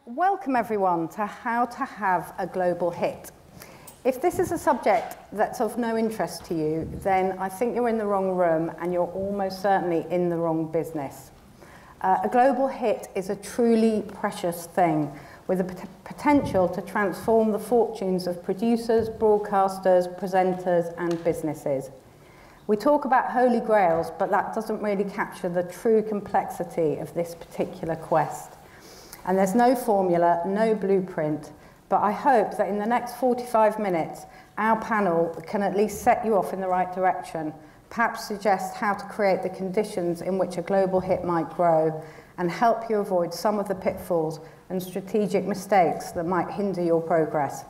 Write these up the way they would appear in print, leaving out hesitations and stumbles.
Welcome everyone to How to Have a Global Hit. If this is a subject that's of no interest to you, then I think you're in the wrong room and you're almost certainly in the wrong business. A global hit is a truly precious thing with the potential to transform the fortunes of producers, broadcasters, presenters and businesses. We talk about holy grails, but that doesn't really capture the true complexity of this particular quest. And there's no formula, no blueprint, but I hope that in the next 45 minutes, our panel can at least set you off in the right direction, perhaps suggest how to create the conditions in which a global hit might grow, and help you avoid some of the pitfalls and strategic mistakes that might hinder your progress.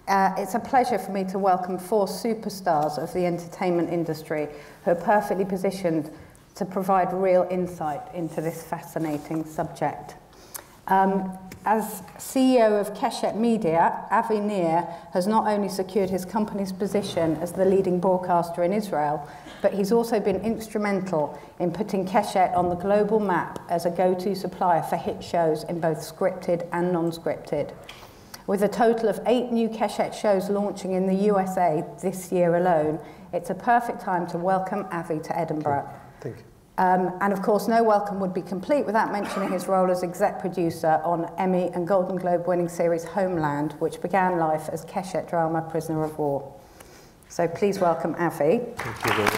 It's a pleasure for me to welcome 4 superstars of the entertainment industry who are perfectly positioned to provide real insight into this fascinating subject. As CEO of Keshet Media, Avi Nir has not only secured his company's position as the leading broadcaster in Israel, but he's also been instrumental in putting Keshet on the global map as a go-to supplier for hit shows in both scripted and non-scripted. With a total of 8 new Keshet shows launching in the USA this year alone, it's a perfect time to welcome Avi to Edinburgh. Thank you. And of course, no welcome would be complete without mentioning his role as exec producer on Emmy and Golden Globe winning series Homeland, which began life as Keshet drama Prisoner of War. So please welcome Avi. Thank you very much.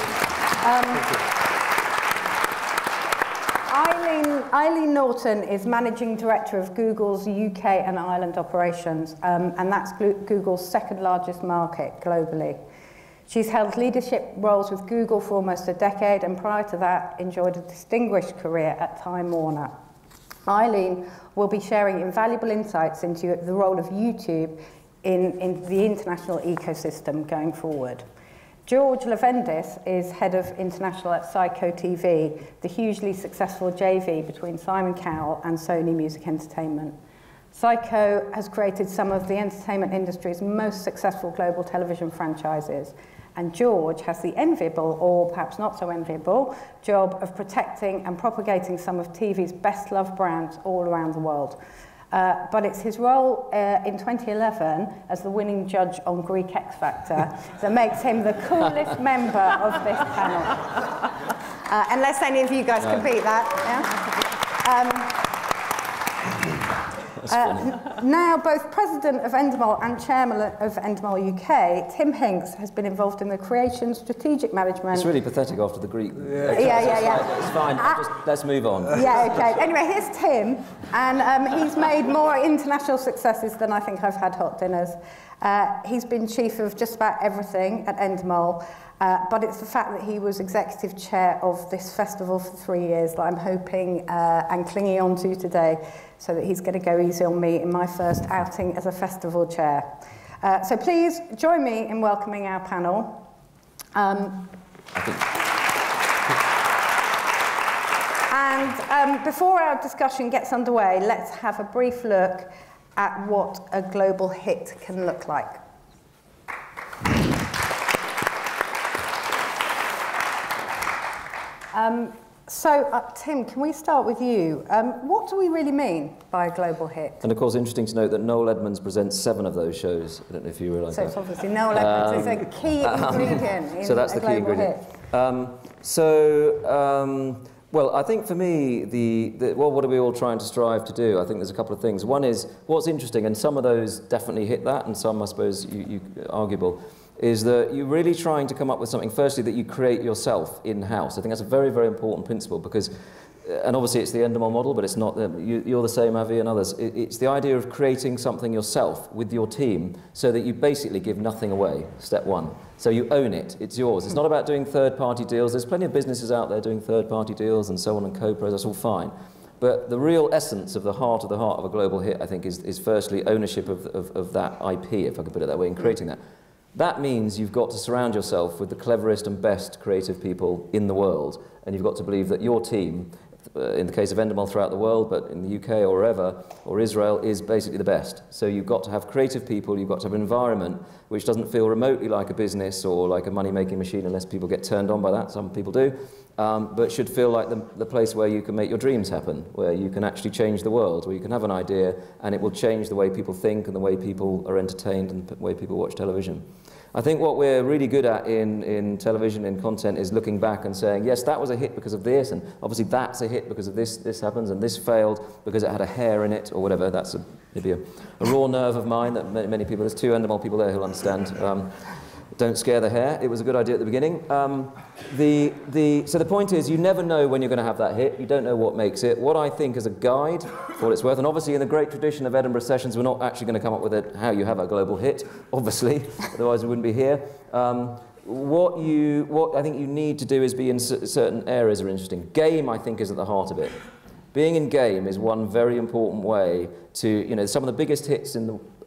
Eileen Orton is Managing Director of Google's UK and Ireland operations, and that's Google's second largest market globally. She's held leadership roles with Google for almost a decade, and prior to that enjoyed a distinguished career at Time Warner. Eileen will be sharing invaluable insights into the role of YouTube in the international ecosystem going forward. George Levendis is head of international at Psycho TV, the hugely successful JV between Simon Cowell and Sony Music Entertainment. Psycho has created some of the entertainment industry's most successful global television franchises, and George has the enviable, or perhaps not so enviable, job of protecting and propagating some of TV's best-loved brands all around the world. But it's his role in 2011 as the winning judge on Greek X Factor that makes him the coolest member of this panel. Unless any of you guys can beat that. Yeah? Now, both President of Endemol and Chairman of Endemol UK, Tim Hinks, has been involved in the creation, strategic management... It's really pathetic after the Greek... Yeah. It's fine, let's move on. Yeah, OK. Anyway, here's Tim, and he's made more international successes than I think I've had hot dinners. He's been chief of just about everything at Endemol, but it's the fact that he was executive chair of this festival for 3 years that I'm hoping and clinging on to today, so that he's going to go easy on me in my first outing as a festival chair. So please join me in welcoming our panel. And before our discussion gets underway, let's have a brief look at what a global hit can look like. Tim, can we start with you? What do we really mean by a global hit? And of course, interesting to note that Noel Edmonds presents 7 of those shows. I don't know if you realise that. So it's obviously Noel Edmonds is a key ingredient in so that's a the key ingredient. Well, I think for me, well, what are we all trying to strive to do? I think there's a couple of things. One is, what's interesting, and some of those definitely hit that, and some, I suppose, you arguable, is that you're really trying to come up with something, firstly, that you create yourself in-house. I think that's a very, very important principle because, and obviously it's the Endemol model, but it's not, you're the same, Avi, and others. It's the idea of creating something yourself with your team so that you basically give nothing away, step one. So you own it, it's yours. It's not about doing third-party deals. There's plenty of businesses out there doing third-party deals and so on and co-pros, that's all fine. But the real essence of the heart of a global hit, I think, is firstly ownership of that IP, if I could put it that way, in creating that. That means you've got to surround yourself with the cleverest and best creative people in the world, and you've got to believe that your team, in the case of Endemol throughout the world, but in the UK or wherever, or Israel, is basically the best. So you've got to have creative people, you've got to have an environment which doesn't feel remotely like a business or like a money-making machine, unless people get turned on by that, some people do, but should feel like the place where you can make your dreams happen, where you can actually change the world, where you can have an idea and it will change the way people think and the way people are entertained and the way people watch television. I think what we're really good at in television, in content, is looking back and saying, yes, that was a hit because of this, and obviously that's a hit because of this happens, and this failed because it had a hair in it, or whatever. That's maybe a raw nerve of mine that many people, there's 2 Endemol people there who'll understand. Don't scare the hair. It was a good idea at the beginning. So the point is, you never know when you're going to have that hit. You don't know what makes it. What I think as a guide, for what it's worth, and obviously in the great tradition of Edinburgh Sessions, we're not actually going to come up with how you have a global hit, obviously, otherwise we wouldn't be here. What I think you need to do is be in certain areas that are interesting. Game, I think, is at the heart of it. Being in game is one very important way to, some of the biggest hits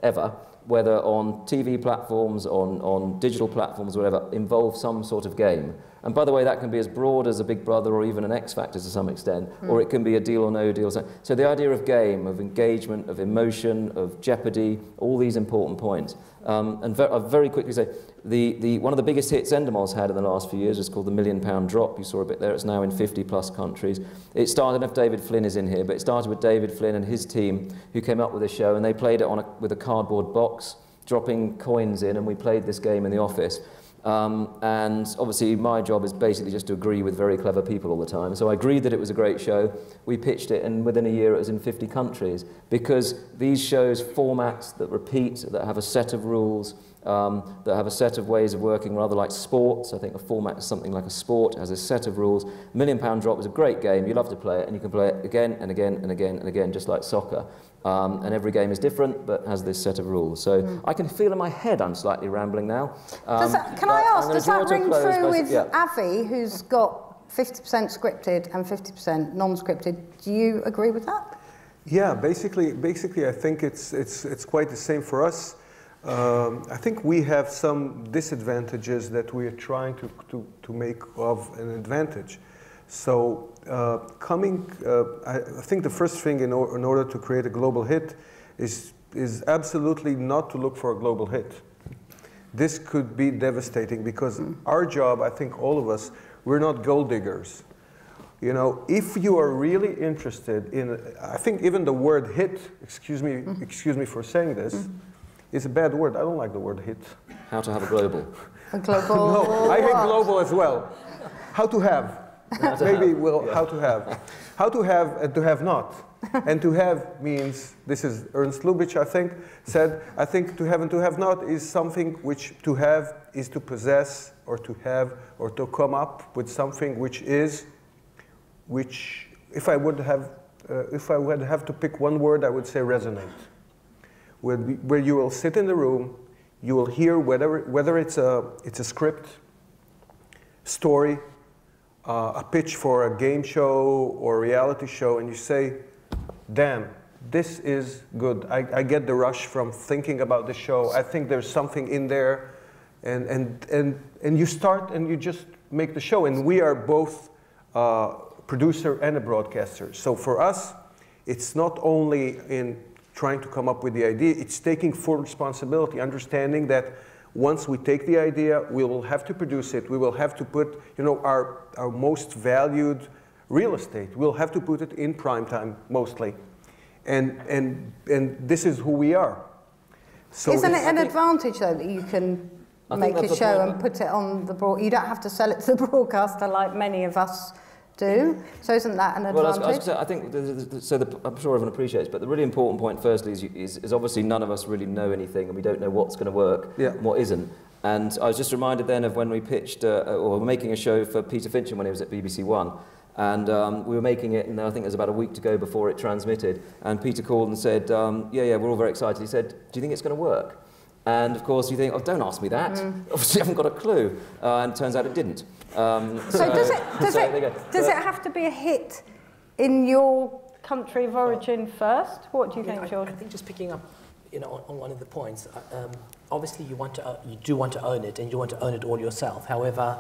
ever, whether on TV platforms, on digital platforms, whatever, involve some sort of game. And by the way, that can be as broad as a Big Brother or even an X Factor to some extent, or it can be a Deal or No Deal. So the idea of game, of engagement, of emotion, of jeopardy, all these important points. And I'll very quickly say, one of the biggest hits Endemol's had in the last few years is called the £1 Million Drop. You saw a bit there. It's now in 50+ countries. It started, I don't know if David Flynn is in here, but it started with David Flynn and his team who came up with this show, and they played it with a cardboard box, dropping coins in, and we played this game in the office. And obviously my job is basically just to agree with very clever people all the time. So I agreed that it was a great show. We pitched it, and within a year it was in 50 countries. Because these shows, formats that repeat, that have a set of rules, that have a set of ways of working, rather like sports. I think a format is something like a sport, has a set of rules. £1 Million Drop is a great game. You love to play it, and you can play it again and again and again and again, just like soccer. And every game is different, but has this set of rules. So I can feel in my head I'm slightly rambling now. Can I ask, does that ring true with Avi, who's got 50% scripted and 50% non-scripted? Do you agree with that? Yeah, basically, I think it's quite the same for us. I think we have some disadvantages that we are trying to make of an advantage. So I think the first thing in order to create a global hit is absolutely not to look for a global hit. This could be devastating because our job, I think all of us, we're not gold diggers. If you are really interested in, I think even the word hit, excuse me for saying this, is a bad word. I don't like the word hit. How to have a global. A global. No, I hate global as well. How to have. Maybe how to have. How to have and to have not. And to have means, this is Ernst Lubitsch, I think, said, I think to have and to have not is something which to have is to possess, or to have, or to come up with something which if I would have to pick one word, I would say resonate. Where you will sit in the room, you will hear whether it's a script, story, a pitch for a game show or a reality show, and you say, damn, this is good. I get the rush from thinking about the show. I think there's something in there, and you start and you just make the show. And we are both a producer and a broadcaster. So for us, it's not only in trying to come up with the idea, it's taking full responsibility, understanding that once we take the idea, we will have to produce it. We will have to put, our most valued real estate. We'll have to put it in prime time, mostly. And this is who we are. So isn't it an advantage, though, that you can make a show and put it on the broad? You don't have to sell it to the broadcaster like many of us do. So isn't that an advantage? Well, I think, I'm sure everyone appreciates, but the really important point, firstly, is obviously none of us really know anything, and we don't know what's going to work and what isn't. And I was just reminded then of when we pitched, or were making a show for Peter Fincham when he was at BBC One. And we were making it, and I think it was about a week to go before it transmitted. And Peter called and said, yeah, we're all very excited. He said, do you think it's going to work? And of course you think, oh, don't ask me that. Obviously I haven't got a clue. And it turns out it didn't. Does it have to be a hit in your country of origin first? What do you think, George? I think just picking up, on one of the points. Obviously you do want to own it, and you want to own it all yourself. However,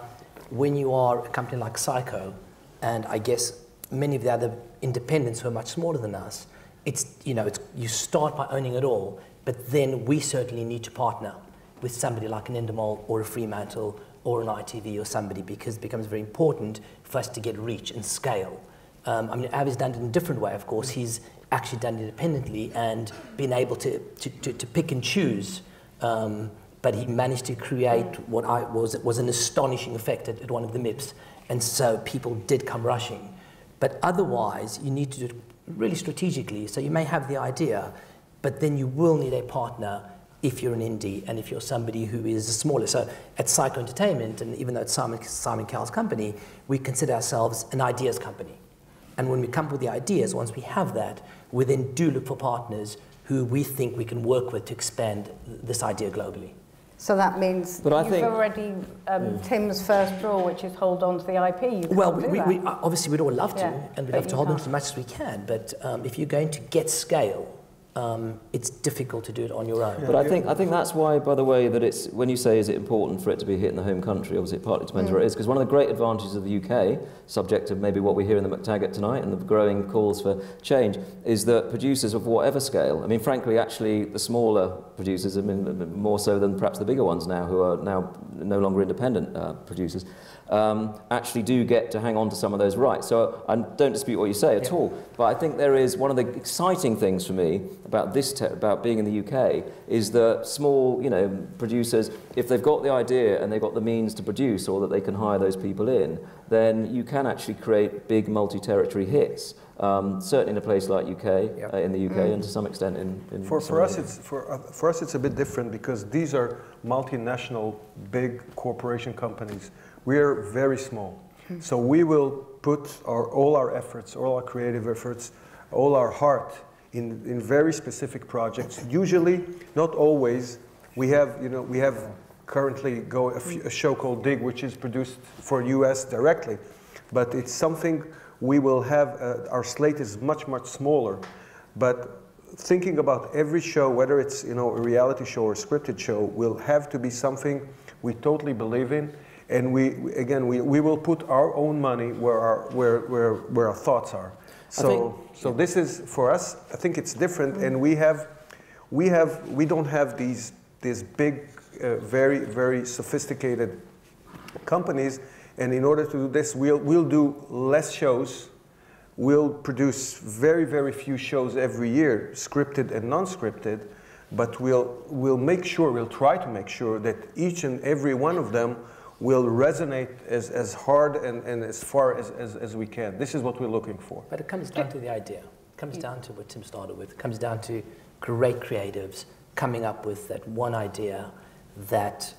when you are a company like Psycho, and I guess many of the other independents who are much smaller than us, you start by owning it all, but then we certainly need to partner with somebody like an Endemol or a Fremantle or an ITV or somebody, because it becomes very important for us to get reach and scale. Avi's done it in a different way, of course. He's actually done it independently and been able to pick and choose, but he managed to create what was an astonishing effect at one of the MIPs, and so people did come rushing. But otherwise, you need to do it really strategically. So you may have the idea, but then you will need a partner if you're an indie and if you're somebody who is smaller. So at Psycho Entertainment, and even though it's Simon Cowell's company, we consider ourselves an ideas company. And when we come up with the ideas, once we have that, we then do look for partners who we think we can work with to expand this idea globally. So that means already Tim's first rule, which is hold on to the IP. Well, we obviously we'd all love to, and we'd love to hold on to as much as we can, but if you're going to get scale, it's difficult to do it on your own. But I think that's why, by the way, that it's, when you say is it important for it to be hit in the home country, obviously it partly depends where it is, because one of the great advantages of the UK, subject to maybe what we hear in the McTaggart tonight and the growing calls for change, is that producers of whatever scale, I mean, frankly, actually, the smaller producers, I mean, more so than perhaps the bigger ones now, who are now no longer independent producers, actually do get to hang on to some of those rights. So I don't dispute what you say at all, but I think there is one of the exciting things for me about about being in the UK is that small, producers, if they've got the idea and they've got the means to produce, or that they can hire those people in, then you can actually create big multi-territory hits. Certainly in a place like in the UK, and to some extent in for us it's a bit different, because these are multinational big corporation companies. We are very small, so we will put all our efforts, all our creative efforts, all our heart in very specific projects. Usually, not always. We have currently a show called Dig, which is produced for US directly, but it's something we will have. Our slate is much smaller, but thinking about every show, whether it's a reality show or a scripted show, will have to be something we totally believe in. And we will put our own money where our thoughts are. So this is, for us, I think it's different, and we don't have these big, very sophisticated companies. And in order to do this, we'll do less shows. We'll produce very few shows every year, scripted and non-scripted. But we'll try to make sure that each and every one of them will resonate as hard and as far as we can. This is what we're looking for. But it comes down to the idea. It comes down to what Tim started with. It comes down to great creatives coming up with that one idea that,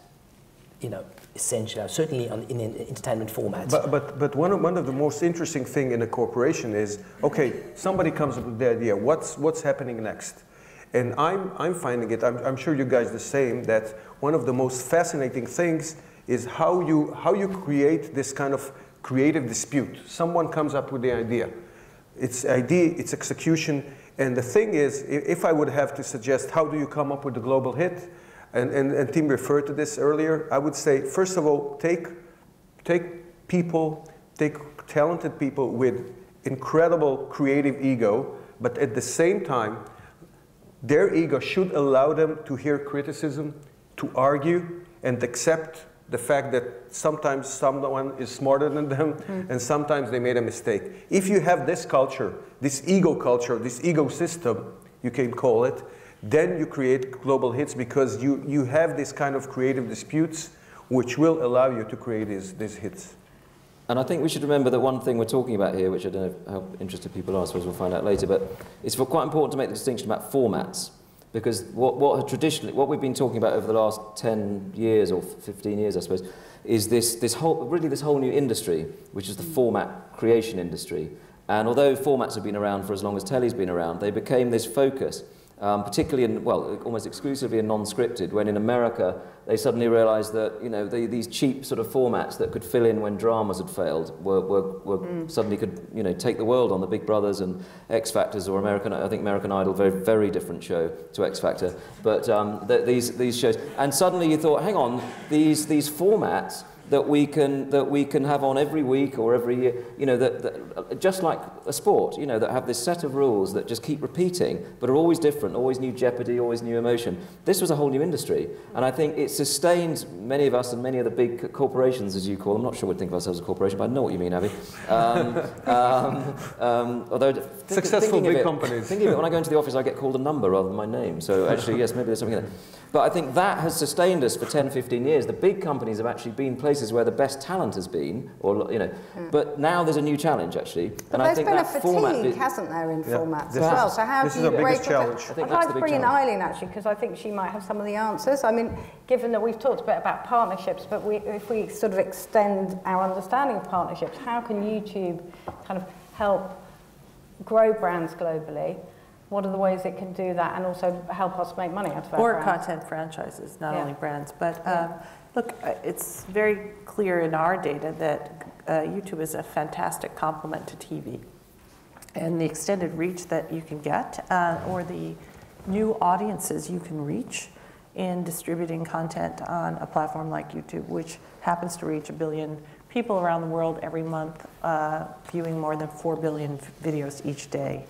essentially, certainly in entertainment formats. But one of the most interesting thing in a corporation is, okay, somebody comes up with the idea. What's happening next? And I'm finding it. I'm sure you guys the same. That one of the most fascinating things is how you create this kind of creative dispute. Someone comes up with the idea. It's idea, it's execution, and the thing is, if I would have to suggest how do you come up with a global hit, and Tim referred to this earlier, I would say, first of all, take talented people with incredible creative ego, but at the same time, their ego should allow them to hear criticism, to argue, and accept the fact that sometimes someone is smarter than them, and sometimes they made a mistake. If you have this culture, this ego system, you can call it, then you create global hits, because you have this kind of creative disputes which will allow you to create these hits. And I think we should remember that one thing we're talking about here, which I don't know how interested people are, I suppose we'll find out later, but it's quite important to make the distinction about formats. Because what we've been talking about over the last 10 years or 15 years, I suppose, is this whole new industry, which is the format creation industry. And although formats have been around for as long as telly's been around, they became this focus, particularly almost exclusively in non-scripted, when in America they suddenly realized that, these cheap sort of formats that could fill in when dramas had failed suddenly could, take the world on. The Big Brothers and X Factors, or I think American Idol, very, very different show to X Factor. But these shows, and suddenly you thought, hang on, these formats that we can have on every week or every year, you know, that just like a sport, you know, that have this set of rules that just keep repeating, but are always different, always new jeopardy, always new emotion. This was a whole new industry, and I think it sustained many of us and many of the big corporations, as you call them. I'm not sure we'd think of ourselves as a corporation, but I know what you mean, Abby. Although successful big companies. Thinking of it, when I go into the office, I get called a number rather than my name. So actually, yes, maybe there's something in there. But I think that has sustained us for 10, 15 years. The big companies have actually been places where the best talent has been, or you know. But now there's a new challenge actually, but and I think that format, hasn't there, in formats as is, well. So how this do is you the biggest break challenge. it? I think I'd that's like the to big bring in challenge. Eileen actually, because I think she might have some of the answers. I mean, given that we've talked a bit about partnerships, but if we sort of extend our understanding of partnerships, how can YouTube kind of help grow brands globally? What are the ways it can do that, and also help us make money out of our Or brands? content franchises, not only brands. But look, it's very clear in our data that YouTube is a fantastic complement to TV. And the extended reach that you can get, or the new audiences you can reach in distributing content on a platform like YouTube, which happens to reach 1 billion people around the world every month, viewing more than 4 billion videos each day.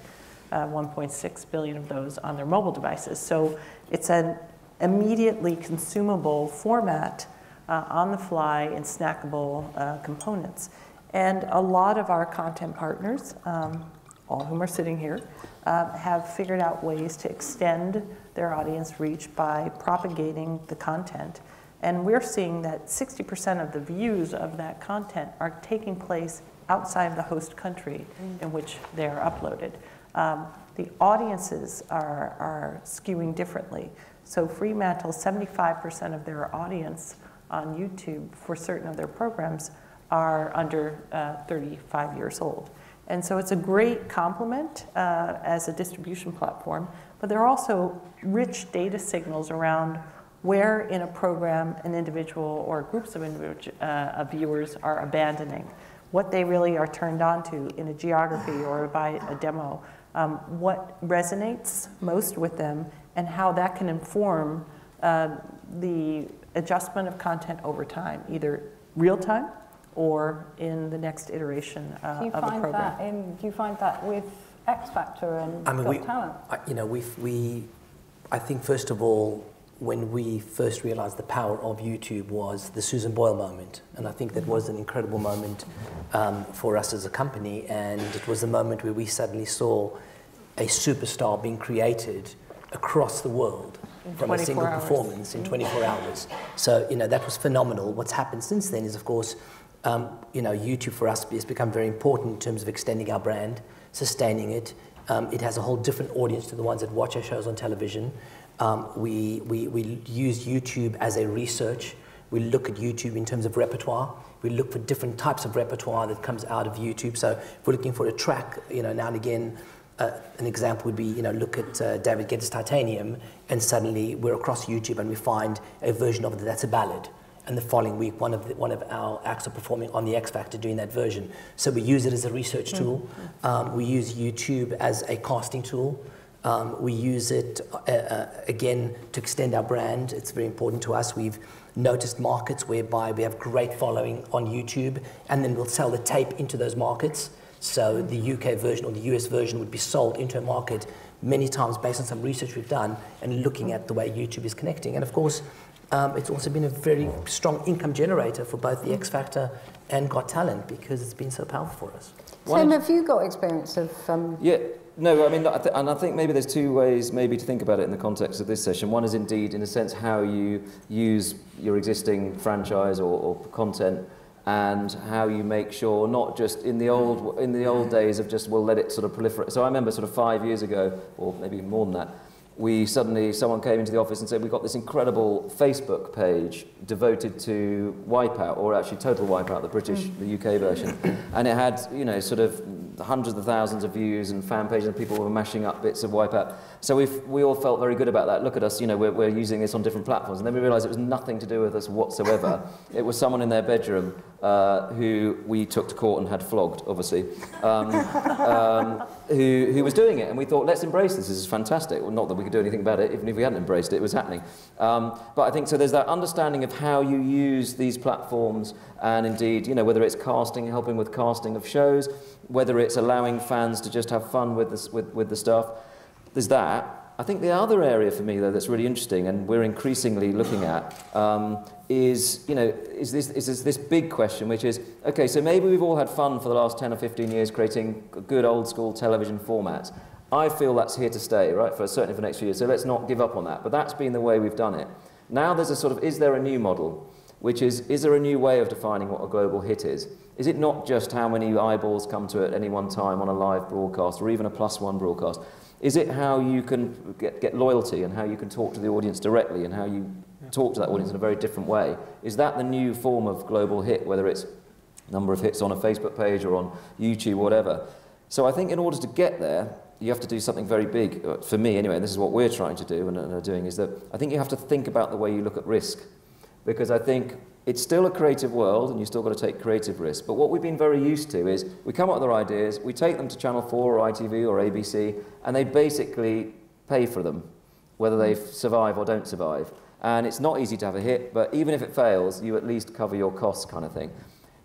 1.6 billion of those on their mobile devices. So it's an immediately consumable format on the fly in snackable components. And a lot of our content partners, all of whom are sitting here, have figured out ways to extend their audience reach by propagating the content. And we're seeing that 60% of the views of that content are taking place outside of the host country in which they are uploaded. The audiences are skewing differently. So Fremantle, 75% of their audience on YouTube for certain of their programs are under 35 years old. And so it's a great complement as a distribution platform, but there are also rich data signals around where in a program an individual or groups of viewers are abandoning, what they really are turned on to in a geography or by a demo, what resonates most with them, and how that can inform the adjustment of content over time, either real time or in the next iteration of the program. Do you find that with X Factor and Got Talent? You know, I think first of all, when we first realized the power of YouTube was the Susan Boyle moment. And I think that was an incredible moment for us as a company. And it was the moment where we suddenly saw a superstar being created across the world from a single performance in 24 hours. So, you know, that was phenomenal. What's happened since then is, of course, you know, YouTube for us has become very important in terms of extending our brand, sustaining it. It has a whole different audience to the ones that watch our shows on television. We use YouTube as a research. We look at YouTube in terms of repertoire. We look for different types of repertoire that comes out of YouTube. So if we're looking for a track, you know, now and again, an example would be, you know, look at David Guetta's Titanium, and suddenly we're across YouTube and we find a version of it that's a ballad. And the following week, one of our acts are performing on the X Factor doing that version. So we use it as a research tool. We use YouTube as a casting tool. We use it, again, to extend our brand. It's very important to us. We've noticed markets whereby we have great following on YouTube, and then we'll sell the tape into those markets. So the UK version or the US version would be sold into a market many times based on some research we've done and looking at the way YouTube is connecting. And of course, it's also been a very strong income generator for both the X Factor and Got Talent because it's been so powerful for us. Tim, have you got experience of... Yeah, no, I mean, and I think maybe there's two ways maybe to think about it in the context of this session. One is indeed, in a sense, how you use your existing franchise or content, and how you make sure, not just in the old days of just, we'll let it sort of proliferate. So I remember sort of 5 years ago, or maybe more than that, someone came into the office and said, we've got this incredible Facebook page devoted to Wipeout, or actually Total Wipeout, the UK version. And it had, you know, sort of hundreds of thousands of views and fan pages, and people were mashing up bits of Wipeout. So we all felt very good about that. Look at us, you know, we're using this on different platforms. And then we realised it was nothing to do with us whatsoever. It was someone in their bedroom who we took to court and had flogged, obviously, who was doing it. And we thought, let's embrace this. This is fantastic. Well, not that we could do anything about it. Even if we hadn't embraced it, it was happening. But I think so there's that understanding of how you use these platforms, and indeed, you know, whether it's casting, helping with casting of shows, whether it's allowing fans to just have fun with the stuff. There's that. I think the other area for me, though, that's really interesting, and we're increasingly looking at, is this big question, which is, okay, so maybe we've all had fun for the last 10 or 15 years creating good old-school television formats. I feel that's here to stay, right, certainly for the next few years, so let's not give up on that. But that's been the way we've done it. Now there's a sort of, is there a new model? Which is there a new way of defining what a global hit is? Is it not just how many eyeballs come to it at any one time on a live broadcast or even a +1 broadcast? Is it how you can get loyalty and how you can talk to the audience directly and how you talk to that audience in a very different way? Is that the new form of global hit, whether it's number of hits on a Facebook page or on YouTube, whatever? So I think in order to get there, you have to do something very big. For me, anyway, and this is what we're trying to do and are doing, is that I think you have to think about the way you look at risk. Because I think it's still a creative world and you've still got to take creative risks. But what we've been very used to is we come up with our ideas, we take them to Channel 4 or ITV or ABC, and they basically pay for them, whether they survive or don't survive. And it's not easy to have a hit, but even if it fails, you at least cover your costs, kind of thing.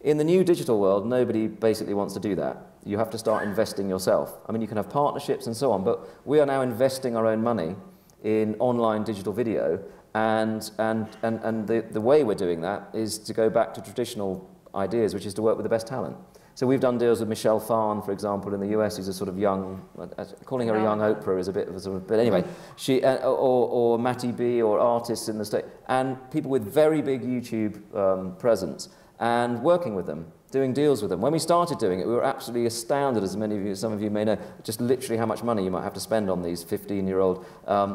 In the new digital world, nobody basically wants to do that. You have to start investing yourself. I mean, you can have partnerships and so on, but we are now investing our own money in online digital video. And the way we're doing that is to go back to traditional ideas, which is to work with the best talent. So we've done deals with Michelle Phan, for example, in the US, who's a sort of young, calling her a young Oprah is a bit of a sort of, but anyway, she, or Matty B, or artists in the States, and people with very big YouTube presence, and working with them, doing deals with them. When we started doing it, we were absolutely astounded, as many of you, some of you may know, just literally how much money you might have to spend on these 15-year-old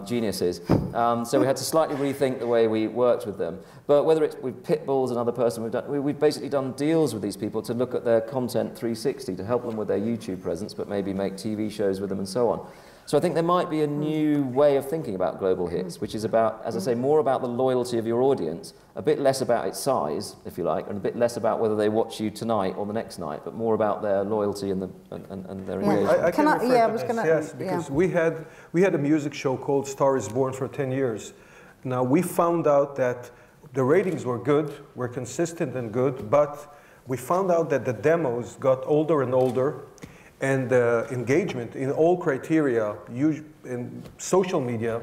geniuses. So we had to slightly rethink the way we worked with them. But whether it's with Pitbull's another person, we've basically done deals with these people to look at their content 360, to help them with their YouTube presence, but maybe make TV shows with them and so on. So I think there might be a new way of thinking about global hits, which is about, as I say, more about the loyalty of your audience, a bit less about its size, if you like, and a bit less about whether they watch you tonight or the next night, but more about their loyalty and their engagement. Yes, because we had a music show called Star is Born for 10 years. Now, we found out that the ratings were good, were consistent and good, but we found out that the demos got older and older, and the engagement in all criteria in social media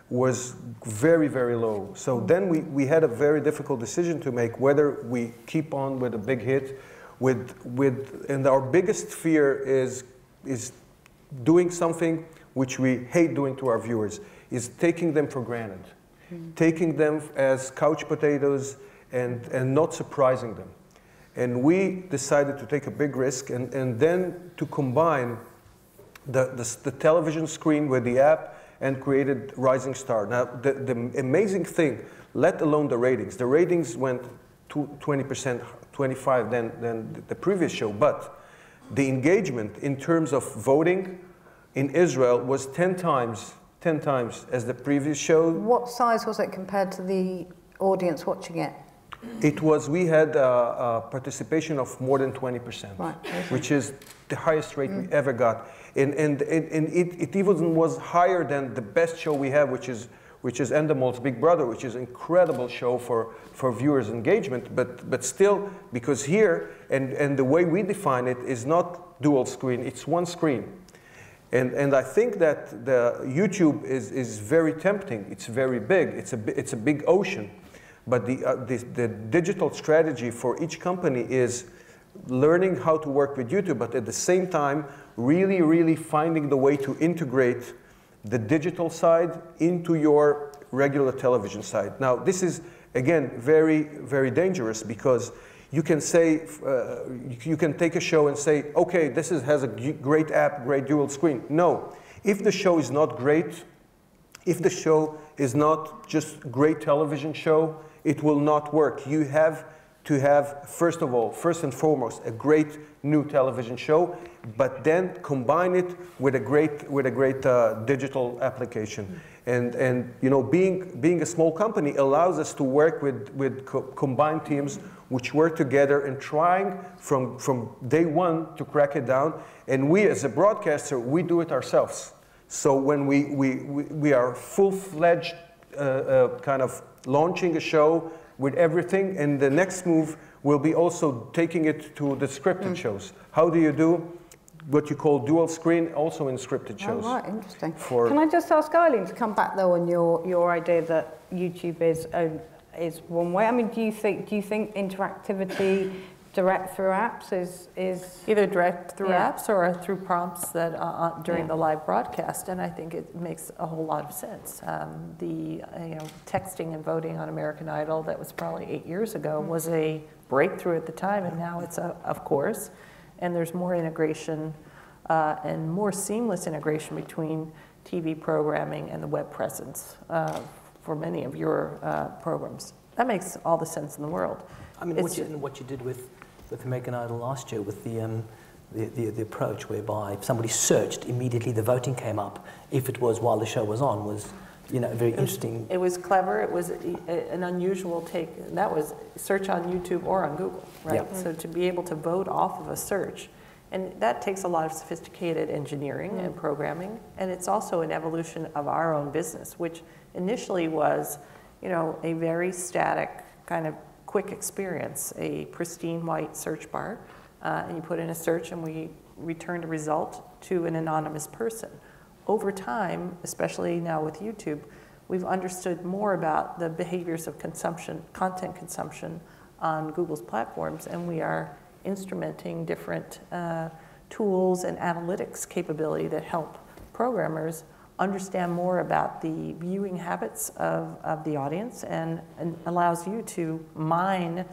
was very, very low. So then we had a very difficult decision to make, whether we keep on with a big hit, and our biggest fear is doing something which we hate doing to our viewers, is taking them for granted, taking them as couch potatoes and not surprising them. And we decided to take a big risk and then to combine the television screen with the app and created Rising Star. Now, the amazing thing, let alone the ratings went to 20%, 25% than the previous show, but the engagement in terms of voting in Israel was 10 times as the previous show. What size was it compared to the audience watching it? We had a participation of more than 20%, right, which is the highest rate we ever got. And it even was higher than the best show we have, which is Endemol's Big Brother, which is an incredible show for viewers' engagement, but still, because here, and the way we define it is not dual screen, it's one screen. And I think that the YouTube is very tempting, it's very big, it's a big ocean. But the digital strategy for each company is learning how to work with YouTube, but at the same time, really, really finding the way to integrate the digital side into your regular television side. Now, this is, again, very, very dangerous, because you can say, you can take a show and say, okay, this has a great app, great dual screen. No, if the show is not great, if the show is not just great television show, it will not work. You have to have, first and foremost, a great new television show, but then combine it with a great digital application. And you know, being a small company allows us to work with combined teams which work together and trying from day one to crack it down. And we, as a broadcaster, we do it ourselves. So when we are full-fledged kind of launching a show with everything, and the next move will be also taking it to the scripted shows. How do you do what you call dual screen also in scripted shows? Oh, right, interesting. Can I just ask Eileen to come back though on your idea that YouTube is one way? I mean, do you think interactivity direct through apps is either direct through apps or through prompts that during the live broadcast, and I think it makes a whole lot of sense. The texting and voting on American Idol, that was probably 8 years ago, was a breakthrough at the time, and now it's of course, and there's more integration and more seamless integration between TV programming and the web presence for many of your programs. That makes all the sense in the world. I mean, what you did with American Idol last year with the approach whereby if somebody searched, immediately the voting came up. If it was while the show was on, was very interesting. It was clever. It was an unusual take. And that was search on YouTube or on Google, right? Yeah. So to be able to vote off of a search, and that takes a lot of sophisticated engineering and programming, and it's also an evolution of our own business, which initially was, a very static kind of quick experience, a pristine white search bar, and you put in a search and we returned a result to an anonymous person. Over time, especially now with YouTube, we've understood more about the behaviors of content consumption on Google's platforms, and we are instrumenting different tools and analytics capability that help programmers understand more about the viewing habits of the audience and allows you to mine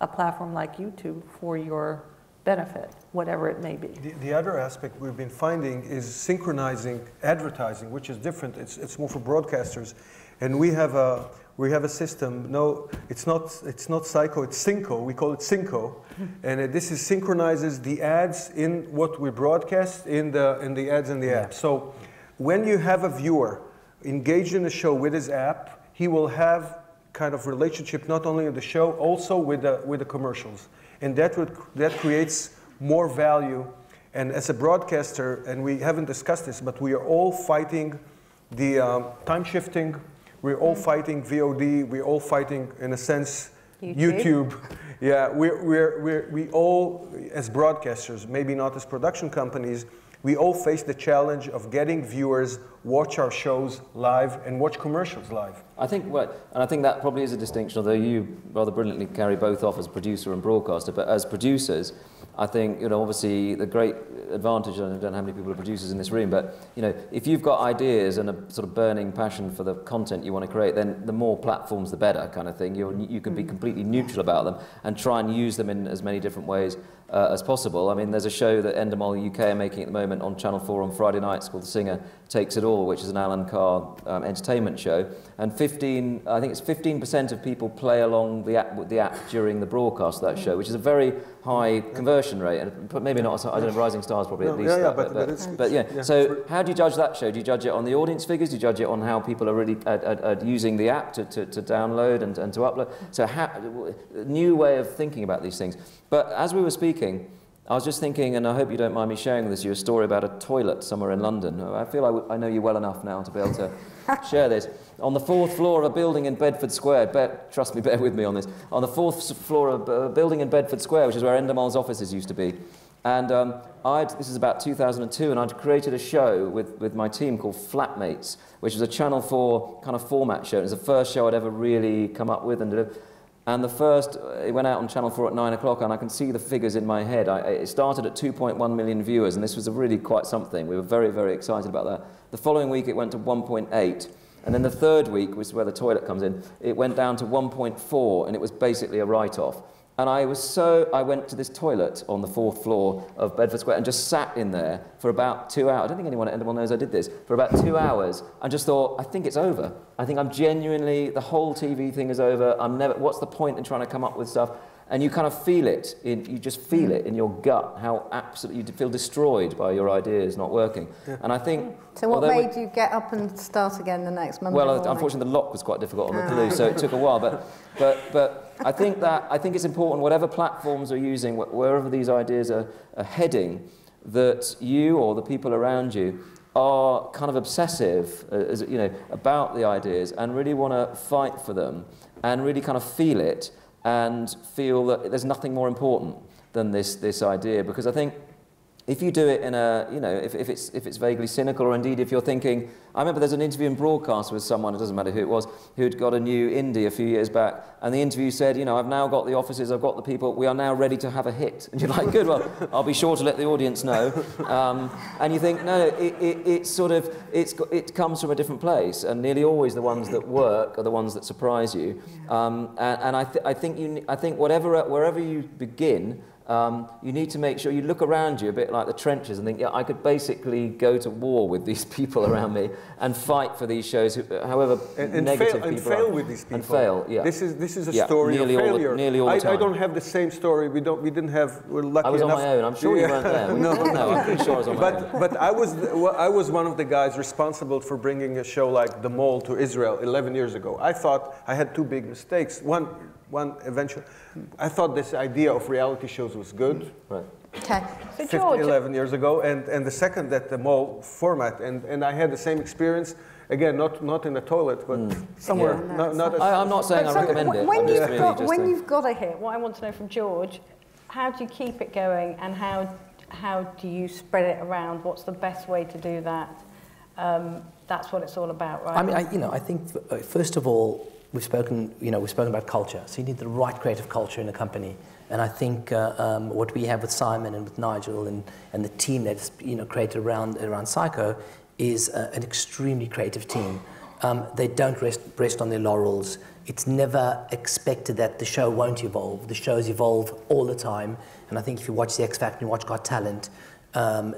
a platform like YouTube for your benefit, whatever it may be. The other aspect we've been finding is synchronizing advertising, which is different. It's more for broadcasters, and we have a system. No, it's not Psycho. It's Synco. We call it Synco, and this synchronizes the ads in what we broadcast in the ads in the app. So when you have a viewer engaged in the show with his app, he will have kind of relationship not only with the show, also with the commercials, and that creates more value. And as a broadcaster, and we haven't discussed this, but we are all fighting the time shifting. We're all fighting VOD. We're all fighting, in a sense, YouTube. Yeah, we all, as broadcasters, maybe not as production companies, we all face the challenge of getting viewers watch our shows live and watch commercials live. I think that probably is a distinction, although you rather brilliantly carry both off as producer and broadcaster. But as producers, I think, obviously the great advantage, and I don't know how many people are producers in this room, but, if you've got ideas and a sort of burning passion for the content you want to create, then the more platforms, the better kind of thing. You can be completely neutral about them and try and use them in as many different ways as possible. I mean, there's a show that Endemol UK are making at the moment on Channel 4 on Friday nights called The Singer Takes It All, which is an Alan Carr entertainment show. And I think it's 15% of people play along the app during the broadcast of that show, which is a very high conversion rate. And maybe not, I don't know, Rising Stars probably at least. But yeah. So how do you judge that show? Do you judge it on the audience figures? Do you judge it on how people are really using the app to download and to upload? So a new way of thinking about these things. But as we were speaking, I was just thinking, and I hope you don't mind me sharing with you a story about a toilet somewhere in London. I feel I know you well enough now to be able to share this. On the 4th floor of a building in Bedford Square, trust me, bear with me on this. On the 4th floor of a building in Bedford Square, which is where Endemol's offices used to be. And this is about 2002, and I'd created a show with my team called Flatmates, which was a Channel 4 kind of format show. It was the first show I'd ever really come up with and did. And it went out on Channel 4 at 9 o'clock, and I can see the figures in my head. It started at 2.1 million viewers, and this was really quite something. We were very, very excited about that. The following week, it went to 1.8. And then the third week, which is where the toilet comes in, it went down to 1.4, and it was basically a write-off. And I went to this toilet on the 4th floor of Bedford Square and just sat in there for about 2 hours. I don't think anyone at Endemol knows I did this. For about 2 hours, and just thought, I think it's over. I think the whole TV thing is over. What's the point in trying to come up with stuff? And you kind of feel it, you just feel it in your gut, how absolutely you feel destroyed by your ideas not working. Yeah. And I think... So what made you get up and start again the next Monday morning? Unfortunately the lock was quite difficult on the glue, so it took a while. But I think it's important, whatever platforms are using, wherever these ideas are heading, that you or the people around you are kind of obsessive, about the ideas and really want to fight for them and really kind of feel it and feel that there's nothing more important than this idea. Because I think if you do it in a, if it's vaguely cynical, or indeed if you're thinking, I remember there's an interview in broadcast with someone, it doesn't matter who it was, who'd got a new indie a few years back, and the interview said, I've now got the offices, I've got the people, we are now ready to have a hit. And you're like, good, well, I'll be sure to let the audience know. And you think, no, it comes from a different place, and nearly always the ones that work are the ones that surprise you. And I think wherever you begin, you need to make sure you look around you a bit like the trenches and think, I could basically go to war with these people around me and fight for these shows, however negative people are. And fail with these people. And fail, yeah. This is a story of failure. Nearly all the time. I don't have the same story. We're lucky I was enough. on my own. I'm sure you weren't there. No, I'm pretty sure I was on my own. But I was one of the guys responsible for bringing a show like The Mole to Israel 11 years ago. I thought I had two big mistakes. One eventually, I thought this idea of reality shows was good. Right. Okay. So 11 years ago, and the second that the Mole format, and I had the same experience. Again, not in the toilet, but somewhere. Yeah. I'm not saying I recommend it. When you've got a hit, what I want to know from George, how do you keep it going, and how do you spread it around? What's the best way to do that? That's what it's all about, right? I mean, I think first of all, we've spoken about culture. So you need the right creative culture in a company. And I think what we have with Simon and with Nigel and the team that's created around Psycho is an extremely creative team. They don't rest on their laurels. It's never expected that the show won't evolve. The shows evolve all the time. And I think if you watch The X Factor and you watch Got Talent,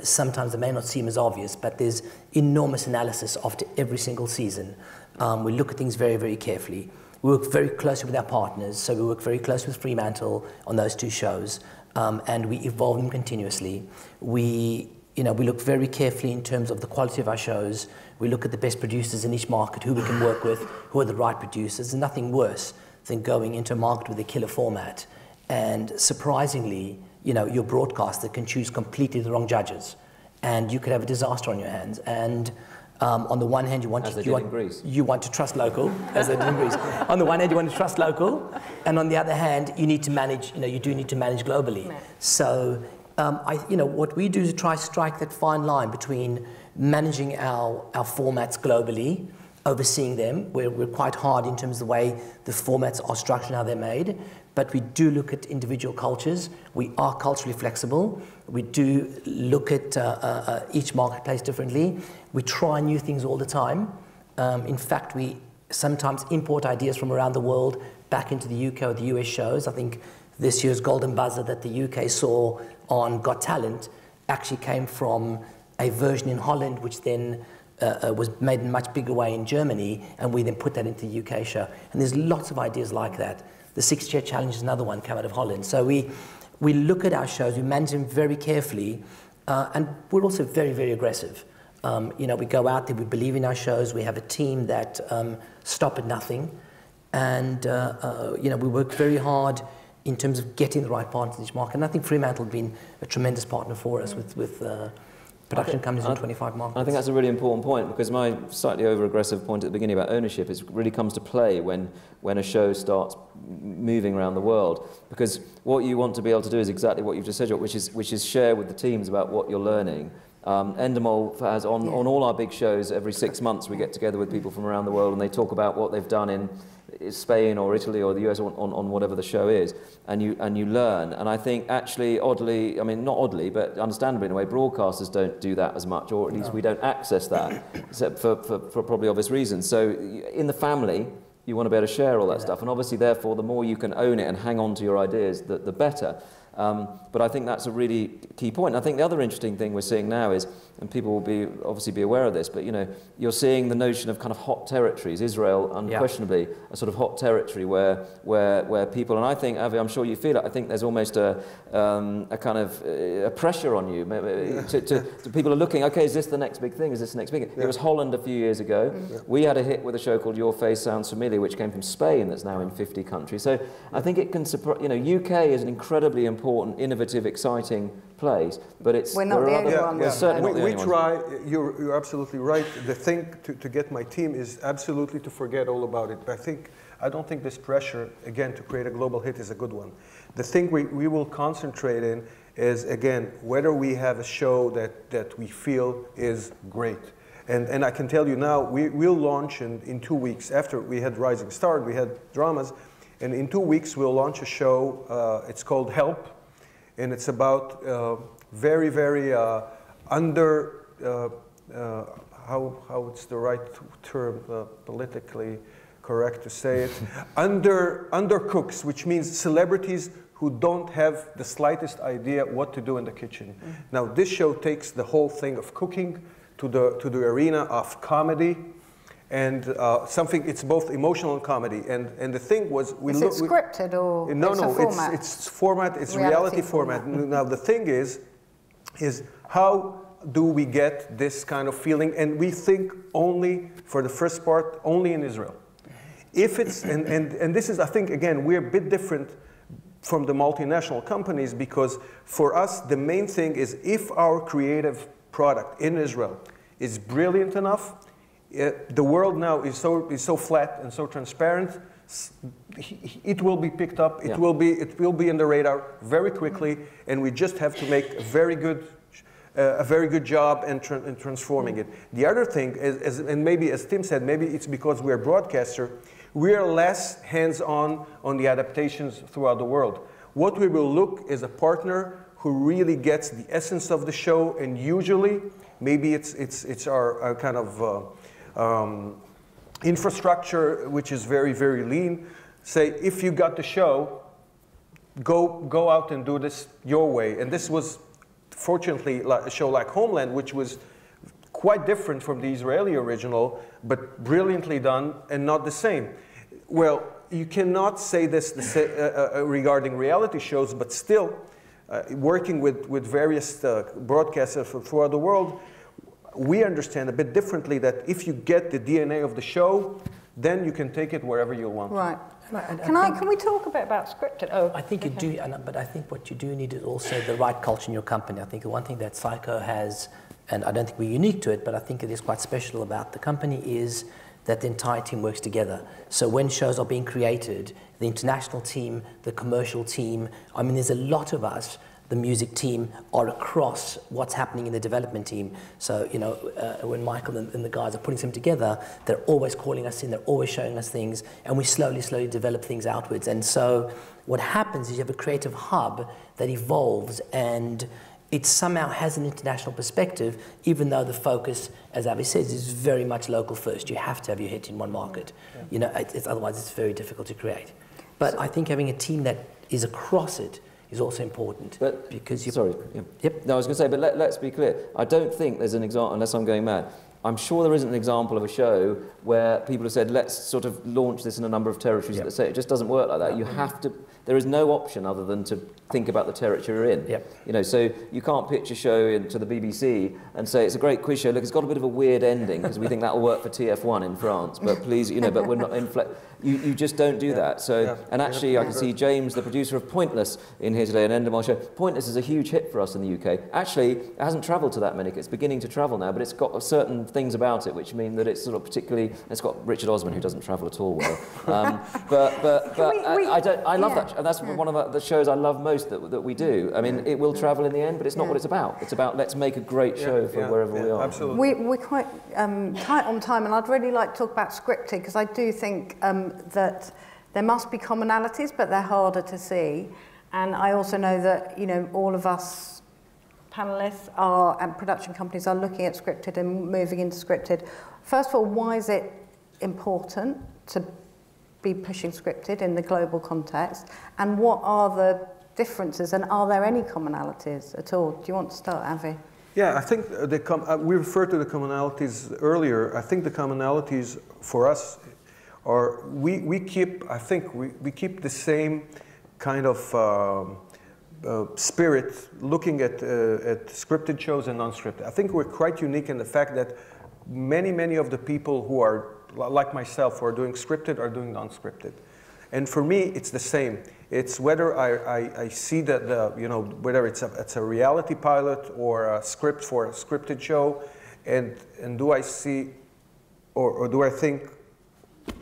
sometimes it may not seem as obvious, but there's enormous analysis after every single season. We look at things very, very carefully. We work very closely with our partners, so we work very closely with Fremantle on those two shows, and we evolve them continuously. We look very carefully in terms of the quality of our shows. We look at the best producers in each market, who we can work with, who are the right producers. There's nothing worse than going into a market with a killer format, and surprisingly, your broadcaster can choose completely the wrong judges, and you could have a disaster on your hands. And on the one hand, you want to trust local, as they did in Greece. On the one hand, you want to trust local, and on the other hand, you need to manage. You do need to manage globally. Right. So, what we do is try to strike that fine line between managing our formats globally, overseeing them. We're quite hard in terms of the way the formats are structured and how they're made. But we do look at individual cultures. We are culturally flexible. We do look at each marketplace differently. We try new things all the time. In fact, we sometimes import ideas from around the world back into the UK or the US shows. I think this year's Golden Buzzer that the UK saw on Got Talent actually came from a version in Holland, which then was made in a much bigger way in Germany, and we then put that into the UK show. And there's lots of ideas like that. The 6-Chair Challenge is another one come out of Holland. So we look at our shows, we manage them very carefully, and we're also very, very aggressive. We go out there, we believe in our shows, we have a team that stop at nothing, and we work very hard in terms of getting the right partners in each market. And I think Fremantle has been a tremendous partner for us with production companies in 25 markets. I think that's a really important point, because my slightly over-aggressive point at the beginning about ownership really comes to play when a show starts moving around the world. Because what you want to be able to do is exactly what you've just said, which is share with the teams about what you're learning. Endemol has on all our big shows, every 6 months we get together with people from around the world and they talk about what they've done in Spain or Italy or the US on whatever the show is, and you learn. And I think actually oddly, I mean not oddly, but understandably in a way, broadcasters don't do that as much, or at least we don't access that, except for probably obvious reasons. So in the family, you want to be able to share all that stuff, and obviously therefore the more you can own it and hang on to your ideas, the better. But I think that's a really key point. And I think the other interesting thing we're seeing now is, and people will be obviously be aware of this, but you're seeing the notion of kind of hot territories. Israel, unquestionably, a sort of hot territory where people, and I think, Avi, I'm sure you feel it. I think there's almost a kind of a pressure on you. To people are looking. Okay, is this the next big thing? Is this the next big thing? Yeah. It was Holland a few years ago. Yeah. We had a hit with a show called Your Face Sounds Familiar, which came from Spain. That's now in 50 countries. So I think it can. UK is an incredibly important, innovative, exciting place, but we're not the only one. We're certainly not the only we try. You're absolutely right. The thing to get my team is absolutely to forget all about it. But I don't think this pressure again to create a global hit is a good one. The thing we will concentrate in is again whether we have a show that we feel is great. And I can tell you now, we'll launch in 2 weeks. After we had Rising Star, we had dramas, and in 2 weeks we'll launch a show. It's called Help. And it's about very, very under, how it's the right term, politically correct to say it, undercooks, which means celebrities who don't have the slightest idea what to do in the kitchen. Now, this show takes the whole thing of cooking to the arena of comedy. And it's both emotional and comedy. And the thing was, is it scripted or format? It's format. It's reality format. Now the thing is how do we get this kind of feeling? And we think only for the first part only in Israel. If it's and this is, I think, again, we're a bit different from the multinational companies, because for us the main thing is if our creative product in Israel is brilliant enough. The world now is so flat and so transparent. It will be picked up. It will be in the radar very quickly, and we just have to make a very good job in transforming it. The other thing is, and maybe as Tim said, maybe it's because we're a broadcaster, we are less hands-on on the adaptations throughout the world. What we will look is a partner who really gets the essence of the show, and usually maybe it's our kind of infrastructure, which is very, very lean. Say, if you got the show, go out and do this your way. And this was, fortunately, a show like Homeland, which was quite different from the Israeli original, but brilliantly done and not the same. Well, you cannot say this regarding reality shows, but still, working with various broadcasters from throughout the world, we understand a bit differently that if you get the DNA of the show, then you can take it wherever you want. Right. Can we talk a bit about scripted? Oh, I think you do, but I think what you do need is also the right culture in your company. I think the one thing that Psycho has, and I don't think we're unique to it, but I think it is quite special about the company, is that the entire team works together. So when shows are being created, the international team, the commercial team, I mean, there's a lot of us. The music team are across what's happening in the development team. So, when Michael and the guys are putting them together, they're always calling us in, they're always showing us things, and we slowly develop things outwards. And so what happens is you have a creative hub that evolves, and it somehow has an international perspective, even though the focus, as Avi says, is very much local first. You have to have your hit in one market. Yeah. Otherwise it's very difficult to create. But I think having a team that is across it is also important. But because sorry. Yeah. Yep. No, I was going to say, but let's be clear. I don't think there's an example, unless I'm going mad. I'm sure there isn't an example of a show where people have said, let's sort of launch this in a number of territories. Yep. It just doesn't work like that. You have to. There is no option other than to think about the territory you're in. Yep. So you can't pitch a show to the BBC and say it's a great quiz show. Look, it's got a bit of a weird ending because we think that will work for TF1 in France. But please, but we're not in. You just don't do that. So, and actually, I can see James, the producer of Pointless, in here today, an Endemol show. Pointless is a huge hit for us in the UK. Actually, it hasn't travelled to that many. It's beginning to travel now, but it's got certain things about it which mean that it's sort of particularly. It's got Richard Osman, who doesn't travel at all well. I love that. And that's one of the shows I love most that we do. I mean, it will travel in the end, but it's not what it's about. It's about let's make a great show for wherever we are. Absolutely. We're quite tight on time, and I'd really like to talk about scripted, because I do think that there must be commonalities, but they're harder to see. And I also know that, all of us panelists and production companies are looking at scripted and moving into scripted. First of all, why is it important to be pushing scripted in the global context, and what are the differences, and are there any commonalities at all? Do you want to start, Avi? Yeah, I think we referred to the commonalities earlier. I think the commonalities for us are we keep the same kind of spirit looking at scripted shows and non-scripted. I think we're quite unique in the fact that many of the people who are like myself who are doing scripted are doing non-scripted. And for me, it's the same. It's whether I see that whether it's a reality pilot or a script for a scripted show, and do I see, or do I think,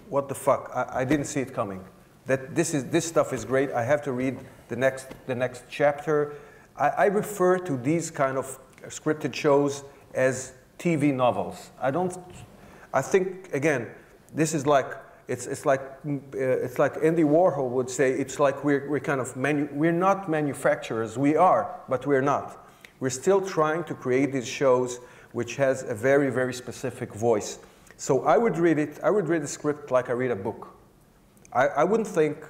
what the fuck? I didn't see it coming. That this stuff is great. I have to read the next chapter. I refer to these kind of scripted shows as TV novels. I think again, this is like. It's like Andy Warhol would say. It's like we're kind of we're not manufacturers. We are, but we're not. We're still trying to create these shows which has a very, very specific voice. So I would read it. I would read a script like I read a book. I wouldn't think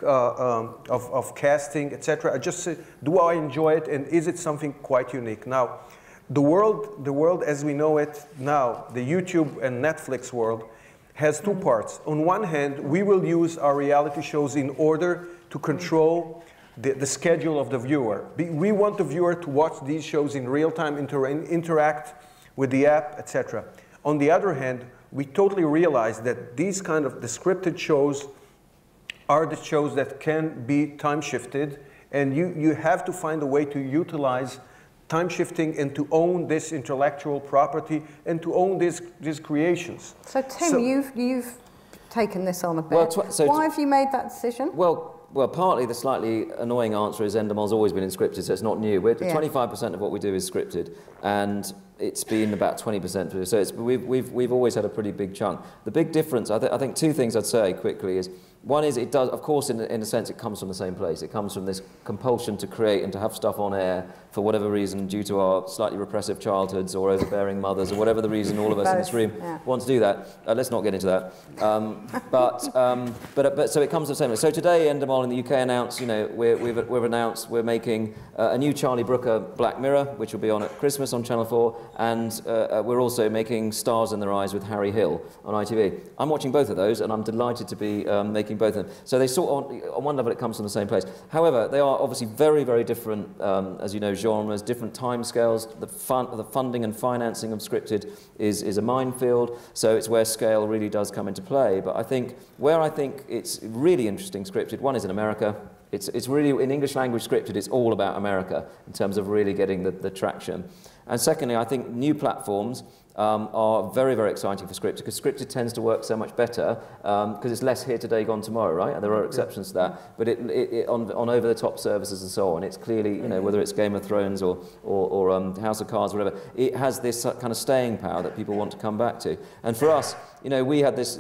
of casting, etc. I just say, do I enjoy it, and is it something quite unique? Now, the world as we know it now, the YouTube and Netflix world, has two parts. On one hand, we will use our reality shows in order to control the schedule of the viewer. We want the viewer to watch these shows in real time, interact with the app, etc. On the other hand, we totally realize that these kind of the scripted shows are the shows that can be time shifted, and you have to find a way to utilize time shifting and to own this intellectual property and to own these creations. So Tim, you've taken this on a bit. Why have you made that decision? Well, partly the slightly annoying answer is Endemol's always been in scripted, so it's not new. 25% of what we do is scripted, and it's been about 20%. So we've always had a pretty big chunk. The big difference, I think, two things I'd say quickly is, one is it does, of course, in a sense, it comes from the same place. It comes from this compulsion to create and to have stuff on air for whatever reason, due to our slightly repressive childhoods or overbearing mothers, or whatever the reason all of us in this room want to do that. Let's not get into that. But so it comes from the same place. So today, Endemol in the UK announced, we've announced we're making a new Charlie Brooker Black Mirror, which will be on at Christmas on Channel 4, and we're also making Stars in Their Eyes with Harry Hill on ITV. I'm watching both of those, and I'm delighted to be making both of them. So they sort of, on one level, it comes from the same place. However, they are obviously very, very different, as you know, genres, different timescales. The funding and financing of scripted is a minefield, so it's where scale really does come into play. But I think where it's really interesting scripted, one is in America. It's really, in English language scripted, it's all about America in terms of really getting the traction. And secondly, I think new platforms are very, very exciting for scripted, because scripted tends to work so much better because it's less here today, gone tomorrow, right? And there are exceptions to that, but on over-the-top services and so on, it's clearly, whether it's Game of Thrones or House of Cards or whatever, it has this kind of staying power that people want to come back to. And for us, we had this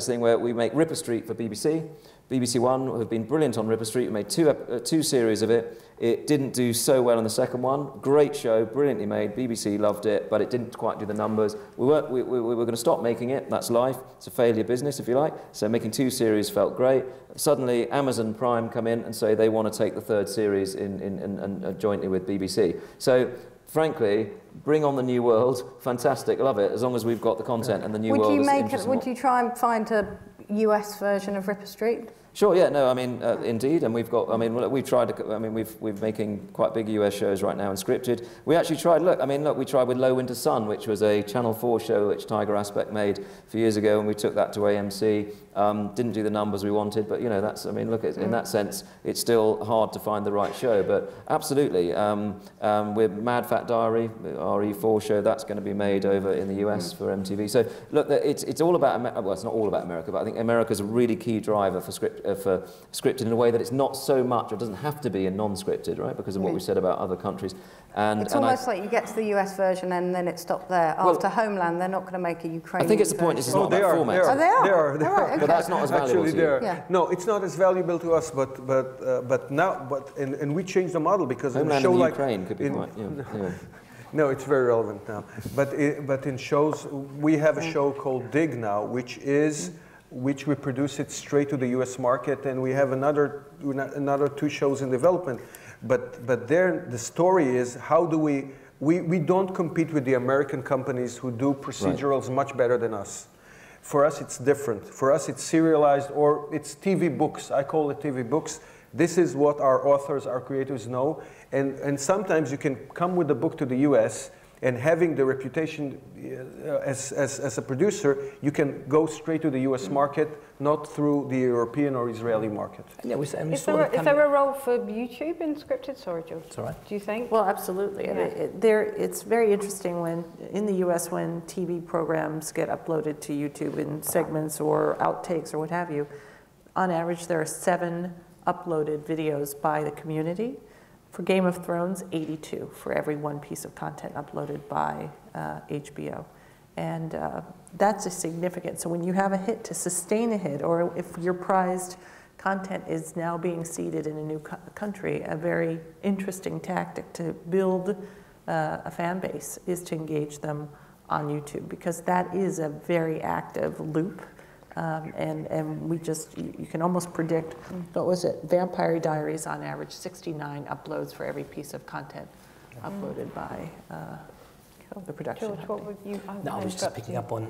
thing where we make Ripper Street for BBC. BBC One have been brilliant on Ripper Street. We made two series of it. It didn't do so well on the second one. Great show, brilliantly made. BBC loved it, but it didn't quite do the numbers. We were going to stop making it. That's life. It's a failure business, if you like. So making two series felt great. Suddenly, Amazon Prime come in and say they want to take the third series in jointly with BBC. So, frankly, bring on the new world. Fantastic, love it. As long as we've got the content and the new world is interesting. Would you try and find a US version of Ripper Street? Sure, yeah, no, I mean, indeed, and we've got, we've tried, we're making quite big US shows right now in scripted. We actually tried, we tried with Low Winter Sun, which was a Channel 4 show which Tiger Aspect made a few years ago, and we took that to AMC. Didn't do the numbers we wanted, but, that's, in that sense, it's still hard to find the right show, but absolutely. With Mad Fat Diary, RE4 show, that's going to be made over in the US for MTV. So, look, it's all about, well, it's not all about America, but I think America's a really key driver for scripted in a way that it's not so much, or doesn't have to be in non-scripted, right? Because of what we said about other countries. And it's almost like you get to the US version and then it stopped there. After Homeland, they're not going to make a Ukrainian version. I think it's the point. This is not about format. They are. They are. Right, okay. But that's not as valuable to you. Yeah. No, it's not as valuable to us. But now, and we changed the model because Homeland in a show in like Ukraine could be quite. Anyway. No, it's very relevant now. But in shows, we have a show called Dig now, which is which we produce it straight to the US market, and we have another 2 shows in development. But there, the story is, how do we don't compete with the American companies who do procedurals much better than us. For us, it's different. For us, it's serialized, or it's TV books. I call it TV books. This is what our authors, our creators know. And sometimes you can come with a book to the US, and having the reputation as a producer, you can go straight to the US market, not through the European or Israeli market. Yeah, is there a role for YouTube in scripted? Sorry, George. That's all right. Do you think? Well, absolutely. Yeah. It's very interesting when, in the US, when TV programs get uploaded to YouTube in segments or outtakes or what have you, on average there are 7 uploaded videos by the community. For Game of Thrones, 82 for every 1 piece of content uploaded by HBO. And that's a significant, so when you have a hit, to sustain a hit, or if your prized content is now being seeded in a new country, a very interesting tactic to build a fan base is to engage them on YouTube, because that is a very active loop. And we just, you can almost predict, what was it, Vampire Diaries on average 69 uploads for every piece of content uploaded by the production. George, what would you? No, I was just picking up on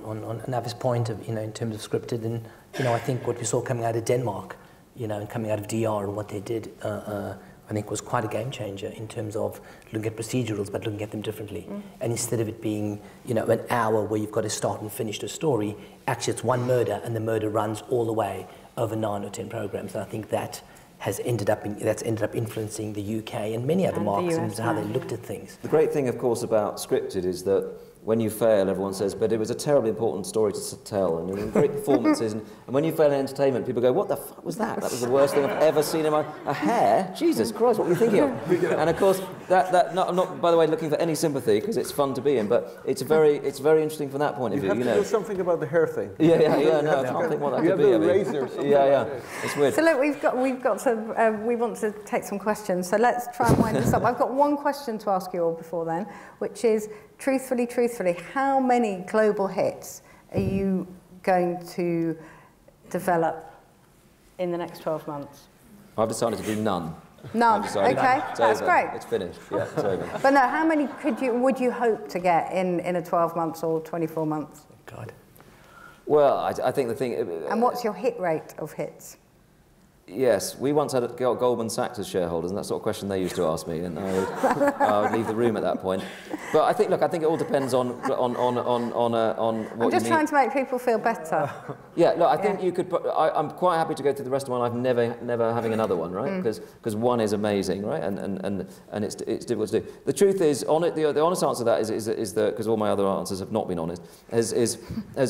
Navi's point of, in terms of scripted, and I think what we saw coming out of Denmark, and coming out of DR, and what they did, I think was quite a game changer in terms of looking at procedurals, but looking at them differently. And instead of it being, an hour where you've got to start and finish the story, actually it's one murder, and the murder runs all the way over 9 or 10 programs. And I think that has ended up influencing the UK and many other markets and how they looked at things. The great thing, of course, about scripted is that when you fail, everyone says, but it was a terribly important story to tell, and great performances. And when you fail in entertainment, people go, what the fuck was that? That was the worst thing I've ever seen in my... A hair? Jesus Christ, what were you thinking of? And of course, I'm not, by the way, looking for any sympathy, because it's fun to be in, but it's very interesting from that point of view. You have to do something about the hair thing. Yeah, no, I can't think what that could be. You have a razor or something. Yeah, it's weird. So look, we want to take some questions, so let's try and wind this up. I've got one question to ask you all before then, which is, truthfully, how many global hits are you going to develop in the next 12 months? I've decided to do none. None. Okay, that's great. It's finished. Yeah, it's over. But no, how many would you hope to get in a 12 months or 24 months? God. Well, I think the thing... And what's your hit rate of hits? Yes, we once had Goldman Sachs as shareholders, and that's the sort of question they used to ask me, and I would leave the room at that point. But I think it all depends on what I'm just trying to make people feel better. Yeah, look, I think you could. I'm quite happy to go through the rest of my life never having another one, right? Because one is amazing, right? And it's difficult to do. The truth is, the honest answer to that is that, because all my other answers have not been honest, has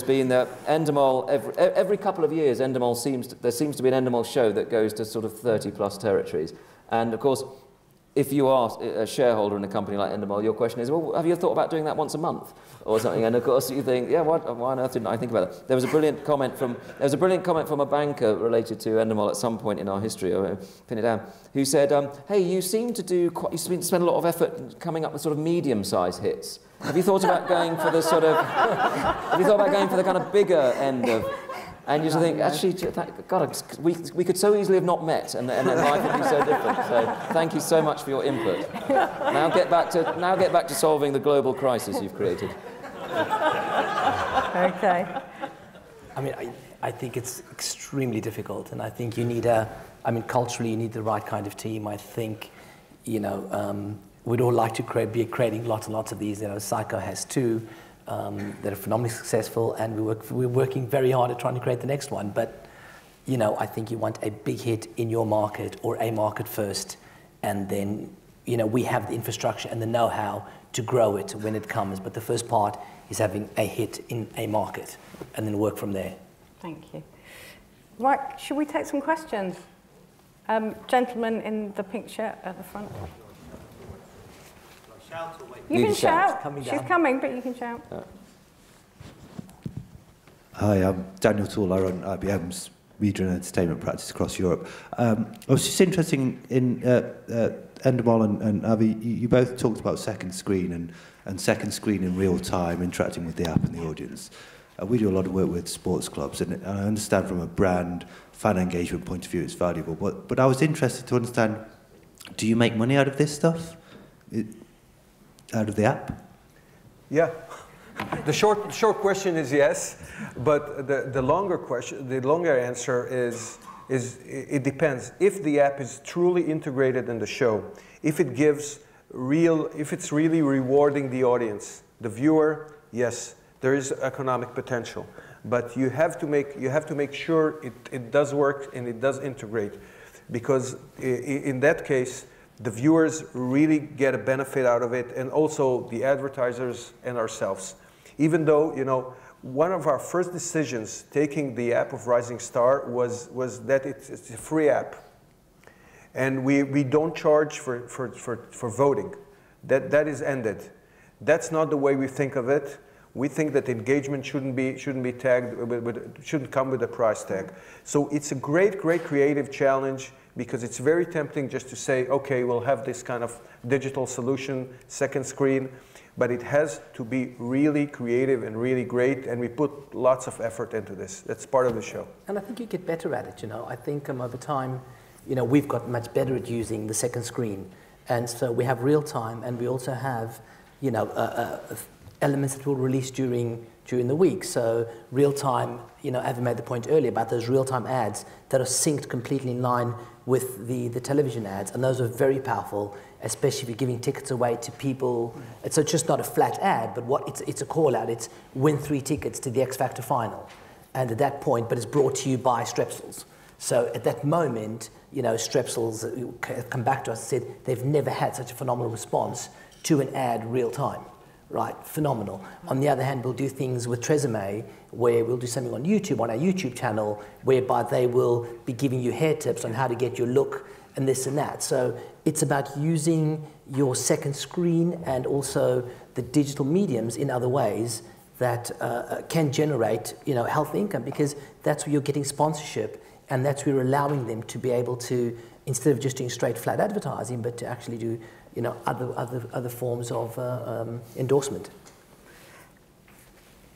been that Endemol every couple of years there seems to be an Endemol show that goes to sort of 30+ territories. And of course, if you are a shareholder in a company like Endemol, your question is, well, have you thought about doing that once a month or something? And of course you think, yeah, why on earth didn't I think about it? There was a brilliant comment from a banker related to Endemol at some point in our history, I'll pin it down, who said, hey, you seem to spend a lot of effort coming up with sort of medium-sized hits. Have you thought about going for the kind of bigger end of... And you just think, actually, God, we could so easily have not met, and life would be so different. So thank you so much for your input. Now get back to solving the global crisis you've created. Okay. I mean, I think it's extremely difficult, and I think you need culturally, you need the right kind of team. I think, we'd all like to be creating lots and lots of these. Psycho has 2. That are phenomenally successful, and we're working very hard at trying to create the next one. But, I think you want a big hit in your market or a market first, and then, we have the infrastructure and the know-how to grow it when it comes. But the first part is having a hit in a market, and then work from there. Thank you. Right, should we take some questions? Gentleman in the pink shirt at the front. You can shout. She's coming, but you can shout. Hi, I'm Daniel Toole. I run IBM's media and entertainment practice across Europe. I was just interested in Endemol and Avi, you both talked about second screen and second screen in real time, interacting with the app and the audience. We do a lot of work with sports clubs, and I understand from a brand, fan engagement point of view it's valuable. But I was interested to understand, do you make money out of this stuff? Out of the app? Yeah. The short question is yes, but the longer question, the longer answer is it depends. If the app is truly integrated in the show, if it's really rewarding the audience, the viewer, yes, there is economic potential. But you have to make sure it does work and it does integrate, because in that case, the viewers really get a benefit out of it, and also the advertisers and ourselves. Even though, you know, one of our first decisions taking the app of Rising Star was that it's a free app. And we don't charge for voting. That is ended. That's not the way we think of it. We think that engagement shouldn't be tagged, shouldn't come with a price tag. So it's a great creative challenge, because it's very tempting just to say, okay, we'll have this kind of digital solution, second screen, but it has to be really creative and really great, and we put lots of effort into this. That's part of the show. And I think you get better at it, you know. I think over time, you know, we've got much better at using the second screen. And so we have real time, and we also have, you know, elements that will release during the week. So real time, you know, Avi made the point earlier about those real time ads that are synced completely in line with the television ads, and those are very powerful, especially if you're giving tickets away to people. It's just not a flat ad, but it's a call out. It's win 3 tickets to the X Factor final, and at that point, but it's brought to you by Strepsils. So at that moment, you know, Strepsils come back to us and said they've never had such a phenomenal response to an ad real time. Right, phenomenal. On the other hand, we'll do things with Tresemme where we'll do something on YouTube, on our YouTube channel, whereby they will be giving you hair tips on how to get your look and this and that. So it's about using your second screen and also the digital mediums in other ways that can generate, you know, healthy income, because that's where you're getting sponsorship, and that's where you're allowing them to be able to, instead of just doing straight flat advertising, but to actually do, you know, other forms of endorsement.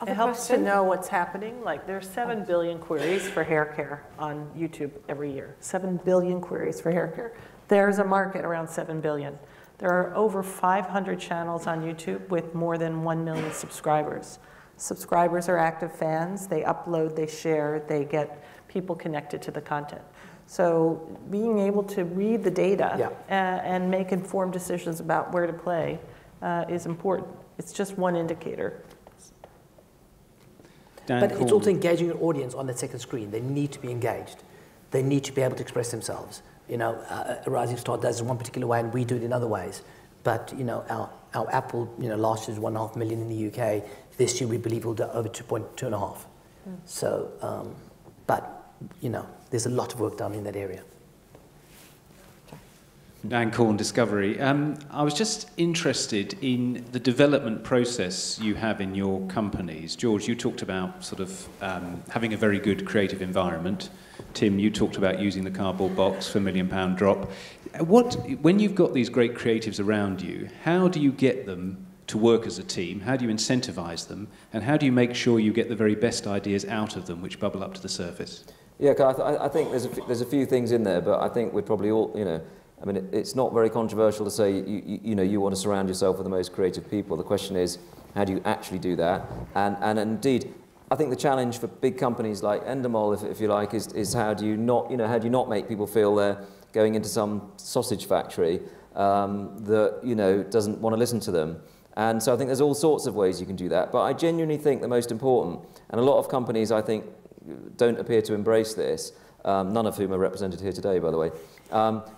It helps to know what's happening. Like, there's 7 billion queries for hair care on YouTube every year. 7 billion queries for hair care. There's a market around 7 billion. There are over 500 channels on YouTube with more than 1 million subscribers. Subscribers are active fans. They upload, they share, they get people connected to the content. So being able to read the data and make informed decisions about where to play is important. It's just one indicator. But it's also engaging your audience on that second screen. They need to be engaged. They need to be able to express themselves. You know, Rising Star does it one particular way, and we do it in other ways. But, you know, our Apple, you know, last year was 1.5 million in the UK. This year we believe we'll do over 2.5. So, but, you know, there's a lot of work done in that area. Dan Corn, Discovery. I was just interested in the development process you have in your companies. George, you talked about sort of having a very good creative environment. Tim, you talked about using the cardboard box for £1 million drop. When you've got these great creatives around you, how do you get them to work as a team? How do you incentivize them? And how do you make sure you get the very best ideas out of them which bubble up to the surface? Yeah, I think there's a few things in there, but I think we're probably all, you know, I mean, it's not very controversial to say, you know, you want to surround yourself with the most creative people. The question is, how do you actually do that? And indeed, I think the challenge for big companies like Endemol, if you like, is how do you not make people feel they're going into some sausage factory that, you know, doesn't want to listen to them. And so I think there's all sorts of ways you can do that. But I genuinely think the most important, and a lot of companies, I think, don't appear to embrace this, none of whom are represented here today, by the way,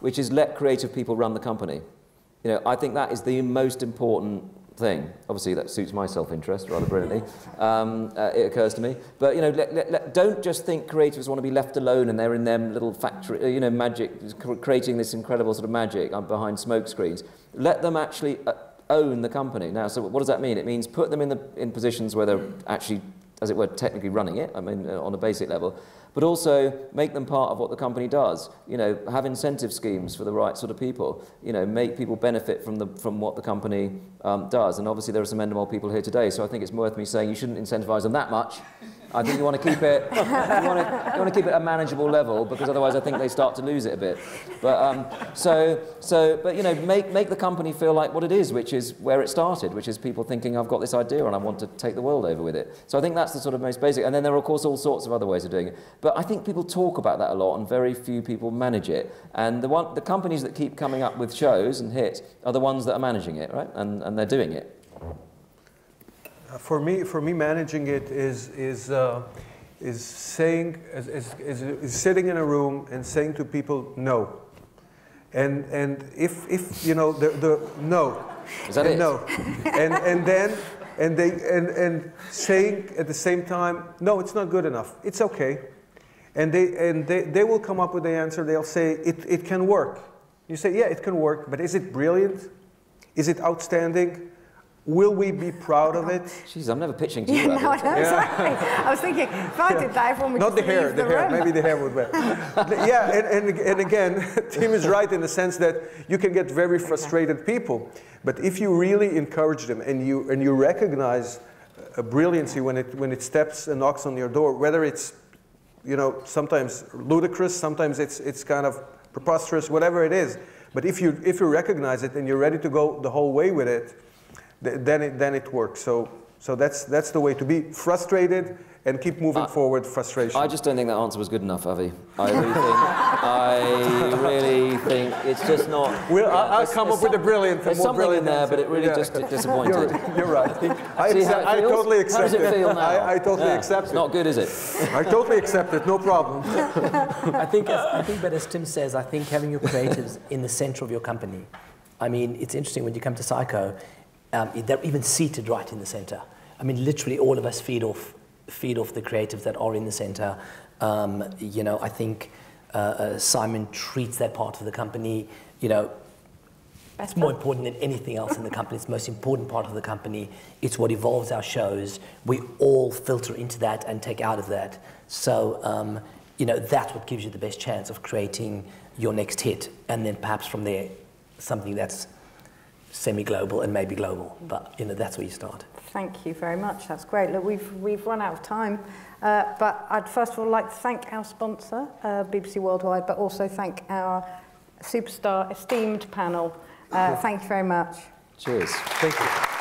which is let creative people run the company. You know, I think that is the most important thing. Obviously, that suits my self-interest rather brilliantly. It occurs to me. But, you know, don't just think creatives want to be left alone and they're in their little factory, you know, magic, creating this incredible sort of magic behind smoke screens. Let them actually own the company. Now, so what does that mean? It means put them in positions where they're actually as it were, technically running it, I mean, on a basic level, but also make them part of what the company does. You know, have incentive schemes for the right sort of people. You know, make people benefit from what the company does. And obviously there are some Endemol people here today, so I think it's worth me saying you shouldn't incentivize them that much. I think you want to keep it. You want to keep it at a manageable level, because otherwise I think they start to lose it a bit. But but you know, make the company feel like what it is, which is where it started, which is people thinking I've got this idea and I want to take the world over with it. So I think that's the sort of most basic. And then there are of course all sorts of other ways of doing it. But I think people talk about that a lot, and very few people manage it. And the companies that keep coming up with shows and hits are the ones that are managing it, right? And they're doing it. For me, managing it is saying, is sitting in a room and saying to people no, and if you know the no, is that it? No, and saying at the same time, no, it's not good enough, it's okay, and they will come up with the answer. They'll say it can work. You say, yeah, it can work, but is it brilliant? Is it outstanding? Will we be proud of it? Jeez, I'm never pitching to you. No, I know, exactly. I was thinking, if I did that, everyone would not just the hair, leave the hair. room. Maybe the hair would wear. Yeah, and again, Tim is right in the sense that you can get very frustrated people, but if you really encourage them and you recognize a brilliancy when it steps and knocks on your door, whether it's, you know, sometimes ludicrous, sometimes it's kind of preposterous, whatever it is, but if you recognize it and you're ready to go the whole way with it, then it works. So that's the way to be. Frustrated and keep moving forward. Frustration. I just don't think that answer was good enough, Avi. I really think it's just not. I'll come up with a brilliant. There's something in there, but it really just disappointed. You're right. I totally accept How does it feel now? I totally accept it. It's not good, is it? I totally accept it. No problem. I think, but as Tim says, I think having your creatives in the center of your company. I mean, it's interesting when you come to Psycho. They're even seated right in the center. I mean, literally all of us feed off the creatives that are in the center. You know, I think Simon treats that part of the company, you know, it's more important than anything else in the company. It's the most important part of the company. It's what evolves our shows. We all filter into that and take out of that. So, you know, that's what gives you the best chance of creating your next hit. And then perhaps from there, something that's semi-global and maybe global, but you know, that's where you start. Thank you very much. That's great. Look, we've run out of time, but I'd first of all like to thank our sponsor, BBC Worldwide, but also thank our superstar esteemed panel. Thank you very much. Cheers. Thank you.